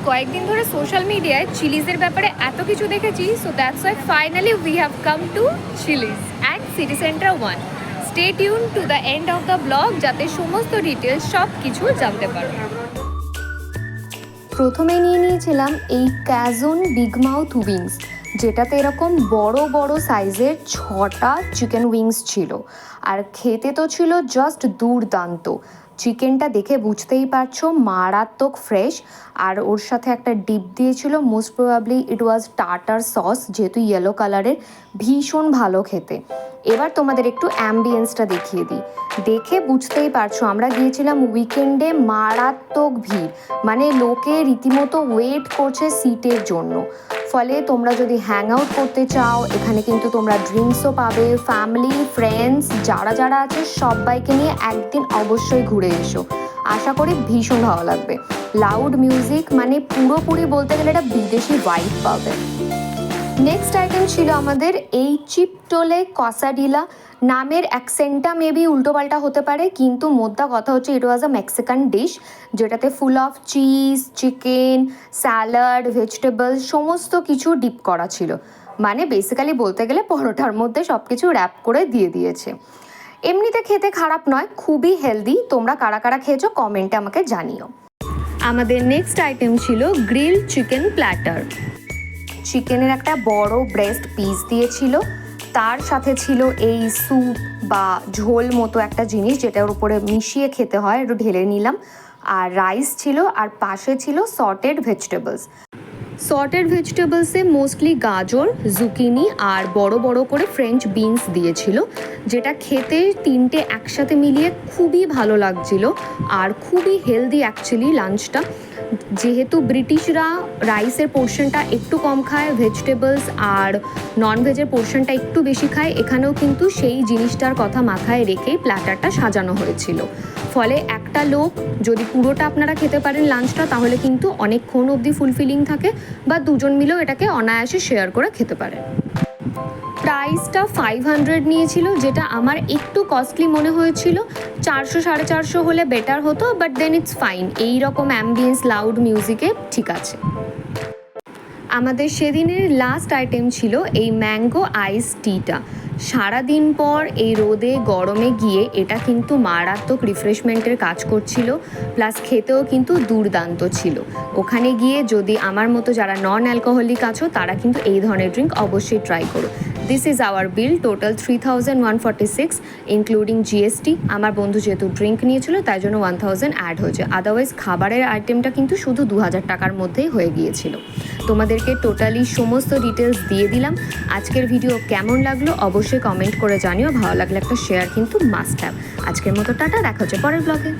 কয়েকদিন ধরে সোশ্যাল মিডিয়ায় চিলিজের ব্যাপারে এত কিছু দেখেছি, so that's why finally we have come to Chili's at City Centre 1। Stay tune to the end of the blog যাতে সমস্ত ডিটেলস সব কিছু জানতে পারো। প্রথমে নিয়ে নিয়েছিলাম এই ক্যাজন বিগ মাউথ উইংস, যেটাতে এরকম বড় বড় সাইজের 6টা চিকেন উইংস ছিল। আর খেতে তো ছিল জাস্ট দুর্দান্ত। চিকেনটা দেখে বুঝতেই পারছো মারাত্মক ফ্রেশ। আর ওর সাথে একটা ডিপ দিয়েছিল, মোস্ট প্রবাবলি ইট ওয়াজ টার্টার সস, যেহেতু ইয়েলো কালারের, ভীষণ ভালো খেতে। এবার তোমাদের একটু অ্যাম্বিয়েন্সটা দেখিয়ে দিই। দেখে বুঝতেই পারছো আমরা গিয়েছিলাম উইকেন্ডে, মারাত্মক ভিড়, মানে লোকে রীতিমতো ওয়েট করছে সিটের জন্য। ফলে তোমরা যদি হ্যাং আউট করতে চাও, এখানে কিন্তু তোমরা ড্রিঙ্কসও পাবে। ফ্যামিলি ফ্রেন্ডস যারা যারা আছে সবাইকে নিয়ে একদিন অবশ্যই ঘুরে এসো, আশা করি ভীষণ ভালো লাগবে। লাউড মিউজিক, মানে পুরোপুরি বলতে গেলে এটা বিদেশি ভাইব পাবে। নেক্সট আইটেম ছিল আমাদের এই চিপটোলে কসাডিলা। নামের অ্যাকসেন্টটা মেবি উল্টোপাল্টা হতে পারে, কিন্তু মোদ্দা কথা হচ্ছে ইট ওয়াজ আ মেক্সিকান ডিশ, যেটাতে full of cheese, chicken, salad, vegetables সমস্ত কিছু ডিপ করা ছিল। মানে বেসিক্যালি বলতে গেলে পরোটার মধ্যে সব কিছু র্যাপ করে দিয়ে দিয়েছে। এমনিতে খেতে খারাপ নয়, খুবই হেলদি। তোমরা কারা কারা খেয়েছো কমেন্টে আমাকে জানিও। আমাদের নেক্সট আইটেম ছিল গ্রিল চিকেন প্ল্যাটার। চিকেনের একটা বড় ব্রেস্ট পিস দিয়েছিল, তার সাথে ছিল এই স্যুপ বা ঝোল মতো একটা জিনিস, যেটার উপরে মিশিয়ে খেতে হয়, একটু ঢেলে নিলাম। আর রাইস ছিল, আর পাশে ছিল সর্টেড ভেজিটেবলস। সর্টেড ভেজিটেবলসে মোস্টলি গাজর, জুকিনি আর বড় বড় করে ফ্রেঞ্চ বিনস দিয়েছিল, যেটা খেতে তিনটে একসাথে মিলিয়ে খুবই ভালো লাগছিল। আর খুবই হেলদি অ্যাকচুয়ালি লাঞ্চটা। যেহেতু ব্রিটিশরা রাইসের পোর্শনটা একটু কম খায়, ভেজিটেবলস আর ননভেজের পোর্শনটা একটু বেশি খায়, এখানেও কিন্তু সেই জিনিসটার কথা মাথায় রেখেই প্ল্যাটারটা সাজানো হয়েছিল। ফলে একটা লোক যদি পুরোটা আপনারা খেতে পারেন লাঞ্চটা, তাহলে কিন্তু অনেকক্ষণ অবধি ফুলফিলিং থাকে, বা দুজন মিলেও এটাকে অনায়াসে শেয়ার করে খেতে পারে। প্রাইসটা 500 নিয়েছিল, যেটা আমার একটু কস্টলি মনে হয়েছিল। 400-450 হলে বেটার হতো, বাট দেন ইটস ফাইন। এইরকম অ্যাম্বিয়েন্স লাউড মিউজিকে ঠিক আছে। আমাদের সেদিনের লাস্ট আইটেম ছিল এই ম্যাঙ্গো আইস টিটা। সারাদিন পর এই রোদে গরমে গিয়ে এটা কিন্তু মারাত্মক রিফ্রেশমেন্টের কাজ করছিল, প্লাস খেতেও কিন্তু দুর্দান্ত ছিল। ওখানে গিয়ে যদি আমার মতো যারা নন অ্যালকোহলিক আছো, তারা কিন্তু এই ধরনের ড্রিঙ্ক অবশ্যই ট্রাই করো। This is our bill, total 3146 including GST. আমার বন্ধু যেহেতু ড্রিঙ্ক নিয়েছিল তাই জন্য 1000 অ্যাড হয়েছে, আদারওয়াইজ খাবারের আইটেমটা কিন্তু শুধু 2000 টাকার মধ্যেই হয়ে গিয়েছিল। তোমাদেরকে টোটালি সমস্ত ডিটেলস দিয়ে দিলাম। আজকের ভিডিও কেমন লাগলো অবশ্যই কমেন্ট করে জানিও। ভালো লাগলে একটা শেয়ার কিন্তু মাস্ট হ্যাভ। আজকের মতো টাটা, দেখা হচ্ছে পরের ব্লগে।